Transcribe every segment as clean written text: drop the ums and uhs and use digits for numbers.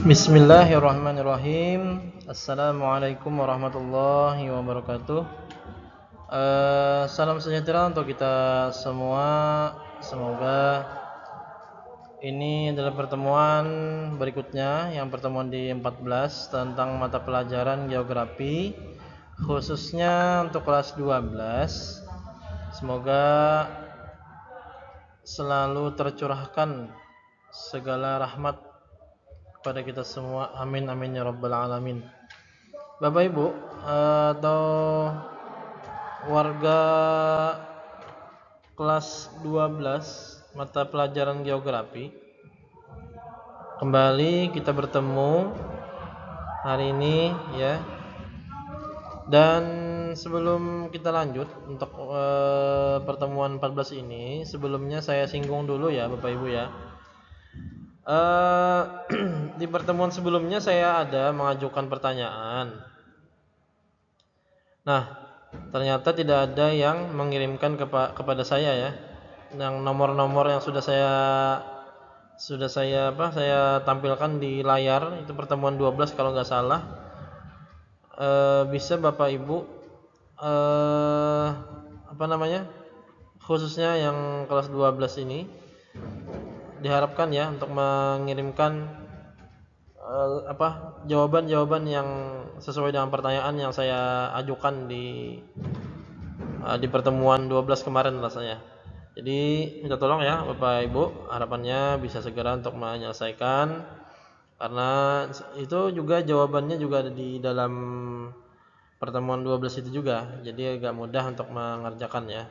Bismillahirrahmanirrahim. Assalamualaikum warahmatullahi wabarakatuh. Salam sejahtera untuk kita semua. Semoga ini adalah pertemuan berikutnya, yang pertemuan di 14 tentang mata pelajaran geografi, khususnya untuk kelas 12. Semoga selalu tercurahkan segala rahmat kepada kita semua. Amin amin ya rabbal alamin. Bapak Ibu atau warga kelas 12 mata pelajaran geografi, kembali kita bertemu hari ini ya. Dan sebelum kita lanjut untuk pertemuan 14 ini, sebelumnya saya singgung dulu ya Bapak Ibu ya. Di pertemuan sebelumnya saya ada mengajukan pertanyaan. Nah, ternyata tidak ada yang mengirimkan kepada saya ya. Yang nomor-nomor yang sudah saya tampilkan di layar itu pertemuan 12 kalau nggak salah. Bisa Bapak Ibu khususnya yang kelas 12 ini diharapkan ya untuk mengirimkan jawaban-jawaban yang sesuai dengan pertanyaan yang saya ajukan di pertemuan 12 kemarin rasanya. Jadi minta tolong ya Bapak Ibu, harapannya bisa segera untuk menyelesaikan, karena itu juga jawabannya juga ada di dalam pertemuan 12 itu juga. Jadi agak mudah untuk mengerjakan ya.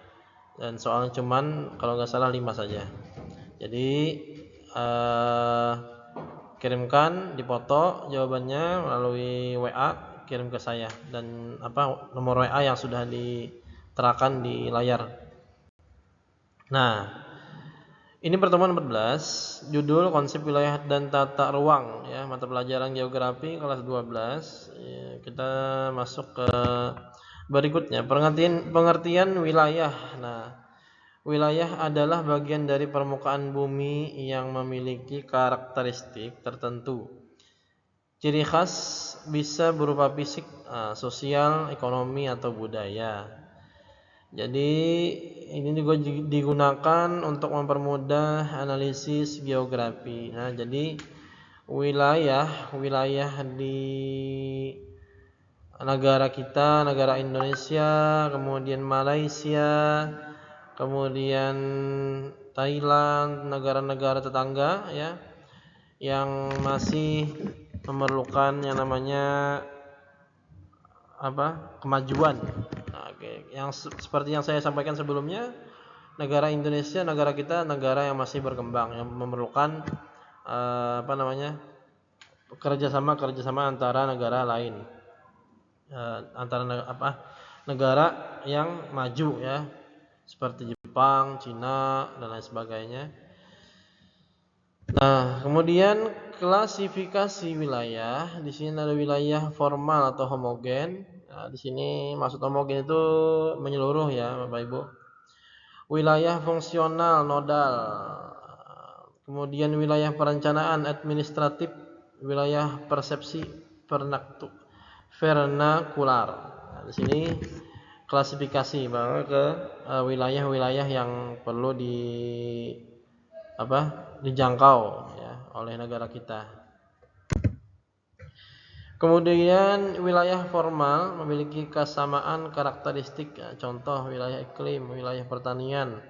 Dan soalnya cuman kalau nggak salah 5 saja. Jadi kirimkan dipoto jawabannya melalui WA, kirim ke saya dan nomor WA yang sudah diterakan di layar. Nah, ini pertemuan 14, judul konsep wilayah dan tata ruang ya, mata pelajaran geografi kelas 12. Ya, kita masuk ke berikutnya, pengertian wilayah. Nah, wilayah adalah bagian dari permukaan bumi yang memiliki karakteristik tertentu. Ciri khas bisa berupa fisik, sosial, ekonomi, atau budaya. Jadi ini juga digunakan untuk mempermudah analisis geografi. Nah, jadi wilayah di negara kita, negara Indonesia, kemudian Malaysia, kemudian Thailand, negara-negara tetangga ya, yang masih memerlukan yang namanya kemajuan. Nah, yang seperti yang saya sampaikan sebelumnya, negara Indonesia, negara kita, negara yang masih berkembang, yang memerlukan kerjasama antara negara lain, antara negara yang maju ya, seperti Jepang, Cina, dan lain sebagainya. Nah, kemudian klasifikasi wilayah. Di sini ada wilayah formal atau homogen. Nah, di sini maksud homogen itu menyeluruh ya, Bapak Ibu. Wilayah fungsional nodal. Kemudian wilayah perencanaan administratif, wilayah persepsi vernakular. Nah, di sini klasifikasi bahwa ke wilayah-wilayah yang perlu dijangkau ya oleh negara kita. Kemudian wilayah formal memiliki kesamaan karakteristik ya, contoh wilayah iklim, wilayah pertanian,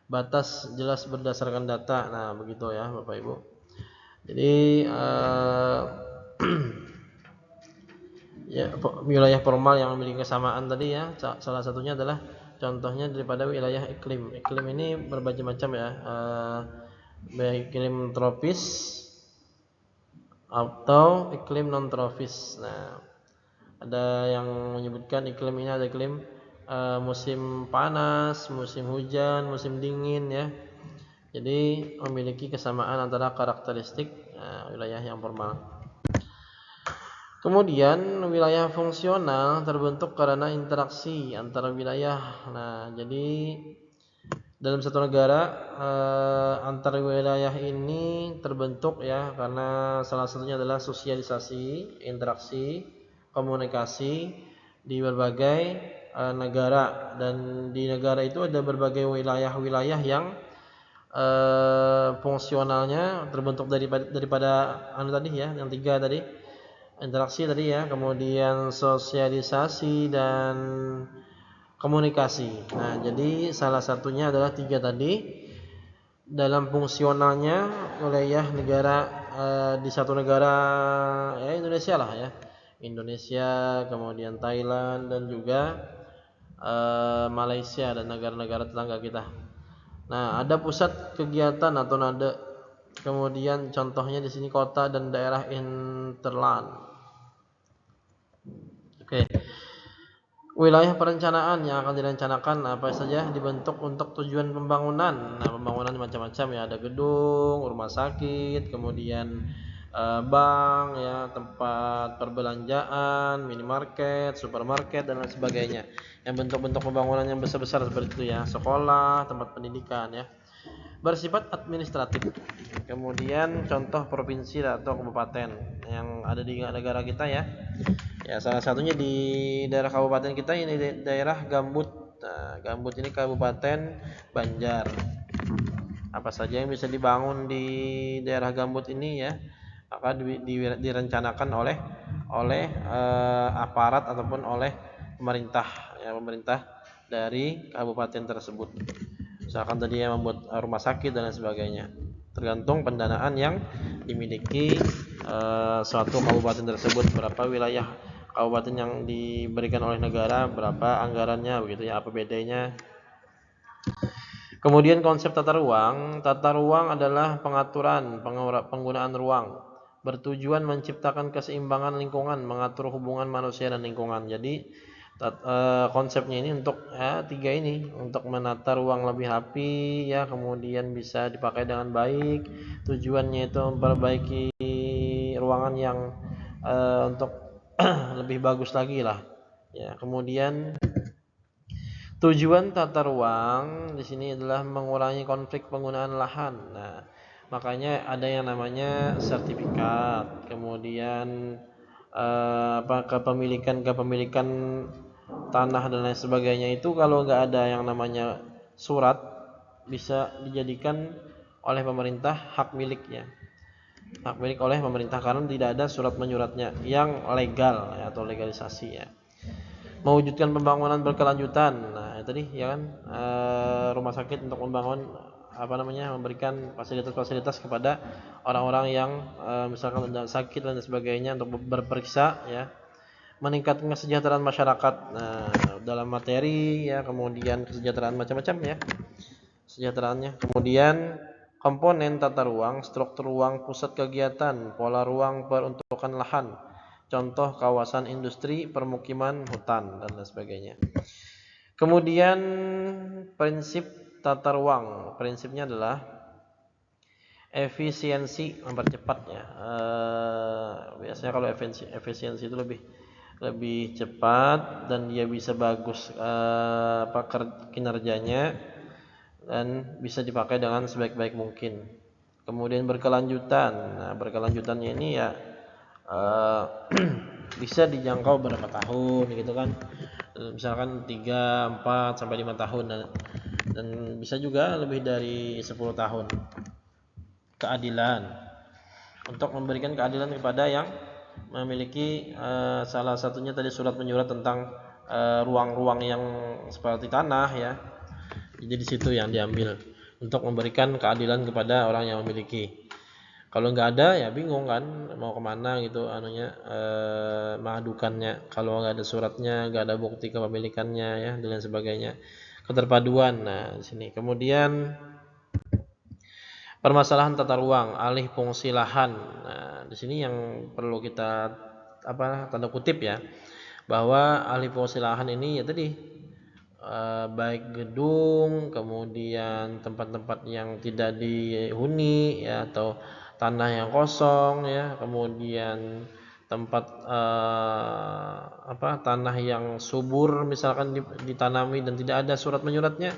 batas jelas berdasarkan data. Nah, begitu ya Bapak Ibu. Jadi ya, wilayah formal yang memiliki kesamaan tadi ya, salah satunya adalah contohnya daripada wilayah iklim. Iklim ini bermacam-macam ya, baik iklim tropis atau iklim non tropis. Nah, ada yang menyebutkan iklim ini ada iklim musim panas, musim hujan, musim dingin ya. Jadi memiliki kesamaan antara karakteristik wilayah yang formal. Kemudian wilayah fungsional terbentuk karena interaksi antara wilayah. Nah, jadi dalam satu negara antar wilayah ini terbentuk ya karena salah satunya adalah sosialisasi, interaksi, komunikasi di berbagai negara, dan di negara itu ada berbagai wilayah-wilayah yang fungsionalnya terbentuk daripada tadi ya, yang tiga tadi, interaksi tadi ya, kemudian sosialisasi dan komunikasi. Nah, jadi salah satunya adalah tiga tadi. Dalam fungsionalnya wilayah negara di satu negara ya Indonesia lah ya. Indonesia, kemudian Thailand dan juga Malaysia dan negara-negara tetangga kita. Nah, ada pusat kegiatan atau nada. Kemudian contohnya di sini kota dan daerah interland. Oke. Wilayah perencanaan yang akan direncanakan apa saja dibentuk untuk tujuan pembangunan. Nah, pembangunan macam-macam ya, ada gedung, rumah sakit, kemudian bank ya, tempat perbelanjaan, minimarket, supermarket dan lain sebagainya. Yang bentuk-bentuk pembangunan yang besar-besar seperti itu ya, sekolah, tempat pendidikan ya. Bersifat administratif. Kemudian contoh provinsi atau kabupaten yang ada di negara kita ya. Ya, salah satunya di daerah kabupaten kita ini daerah Gambut. Nah, Gambut ini Kabupaten Banjar. Apa saja yang bisa dibangun di daerah Gambut ini ya, akan direncanakan oleh aparat ataupun oleh pemerintah ya, pemerintah dari kabupaten tersebut. Misalkan tadi yang membuat rumah sakit dan lain sebagainya. Tergantung pendanaan yang dimiliki suatu kabupaten tersebut, berapa wilayah kabupaten yang diberikan oleh negara, berapa anggarannya begitu ya, apa bedanya. Kemudian konsep tata ruang. Tata ruang adalah pengaturan penggunaan ruang, bertujuan menciptakan keseimbangan lingkungan, mengatur hubungan manusia dan lingkungan. Jadi konsepnya ini untuk tiga ini, untuk menata ruang lebih rapi ya, kemudian bisa dipakai dengan baik. Tujuannya itu memperbaiki ruangan yang untuk lebih bagus lagi lah ya. Kemudian tujuan tata ruang di sini adalah mengurangi konflik penggunaan lahan. Nah, makanya ada yang namanya sertifikat, kemudian kepemilikan tanah dan lain sebagainya. Itu kalau nggak ada yang namanya surat, bisa dijadikan oleh pemerintah hak miliknya. Hak milik oleh pemerintah karena tidak ada surat menyuratnya yang legal ya, atau legalisasi ya. Mewujudkan pembangunan berkelanjutan. Nah, tadi ya kan, rumah sakit untuk membangun memberikan fasilitas-fasilitas kepada orang-orang yang misalkan sakit dan sebagainya untuk berperiksa ya. Meningkatkan kesejahteraan masyarakat dalam materi ya, kemudian kesejahteraan macam-macam ya kesejahteraannya. Kemudian komponen tata ruang, struktur ruang, pusat kegiatan, pola ruang, peruntukan lahan, contoh kawasan industri, permukiman, hutan dan lain sebagainya. Kemudian prinsip tata ruang, prinsipnya adalah efisiensi, mempercepat ya. Biasanya kalau efisiensi itu lebih cepat dan dia bisa bagus kinerjanya dan bisa dipakai dengan sebaik-baik mungkin. Kemudian berkelanjutan. Nah, berkelanjutannya ini ya bisa dijangkau berapa tahun gitu kan. Misalkan 3, 4 sampai 5 tahun dan bisa juga lebih dari 10 tahun. Keadilan. Untuk memberikan keadilan kepada yang memiliki salah satunya tadi surat menyurat tentang ruang-ruang yang seperti tanah ya. Jadi di situ yang diambil untuk memberikan keadilan kepada orang yang memiliki. Kalau nggak ada ya bingung kan mau kemana gitu mengadukannya. Kalau nggak ada suratnya, nggak ada bukti kepemilikannya ya dan sebagainya. Keterpaduan. Nah di sini. Kemudian permasalahan tata ruang, alih fungsi lahan. Nah di sini yang perlu kita tanda kutip ya, bahwa alih fungsi lahan ini ya tadi baik gedung, kemudian tempat-tempat yang tidak dihuni ya, atau tanah yang kosong ya, kemudian tempat tanah yang subur misalkan ditanami dan tidak ada surat menyuratnya.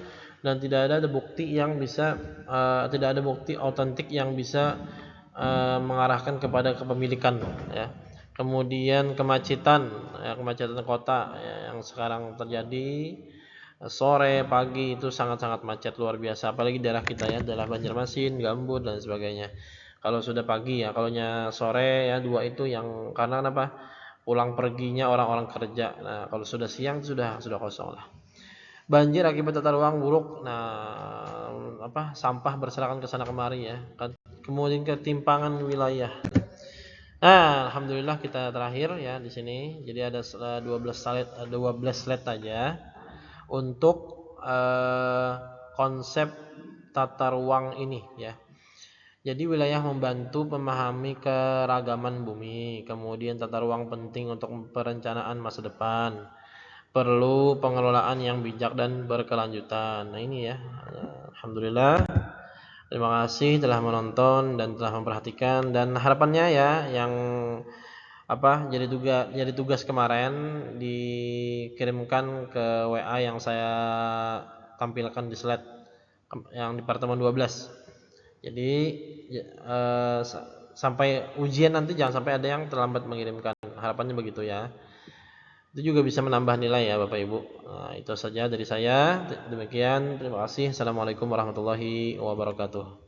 dan tidak ada bukti yang bisa tidak ada bukti otentik yang bisa mengarahkan kepada kepemilikan, ya. Kemudian kemacetan, ya, kemacetan kota, ya, yang sekarang terjadi sore pagi itu sangat-sangat macet luar biasa, apalagi daerah kita ya, daerah Banjarmasin, Gambut dan sebagainya. Kalau sudah pagi ya, kalau sore ya dua itu yang karena kenapa? Pulang perginya orang-orang kerja. Nah, kalau sudah siang sudah kosong lah. Banjir akibat tata ruang buruk. Nah, sampah berserakan ke sana kemari ya. Kemudian ketimpangan wilayah. Nah, alhamdulillah kita terakhir ya di sini. Jadi ada 12 slide aja untuk konsep tata ruang ini ya. Jadi wilayah membantu memahami keragaman bumi, kemudian tata ruang penting untuk perencanaan masa depan, perlu pengelolaan yang bijak dan berkelanjutan. Nah ini ya, alhamdulillah. Terima kasih telah menonton dan telah memperhatikan, dan harapannya ya yang jadi tugas kemarin dikirimkan ke WA yang saya tampilkan di slide yang di pertemuan 12. Jadi sampai ujian nanti jangan sampai ada yang terlambat mengirimkan. Harapannya begitu ya. Itu juga bisa menambah nilai ya Bapak Ibu. Nah, itu saja dari saya. Demikian, terima kasih. Assalamualaikum warahmatullahi wabarakatuh.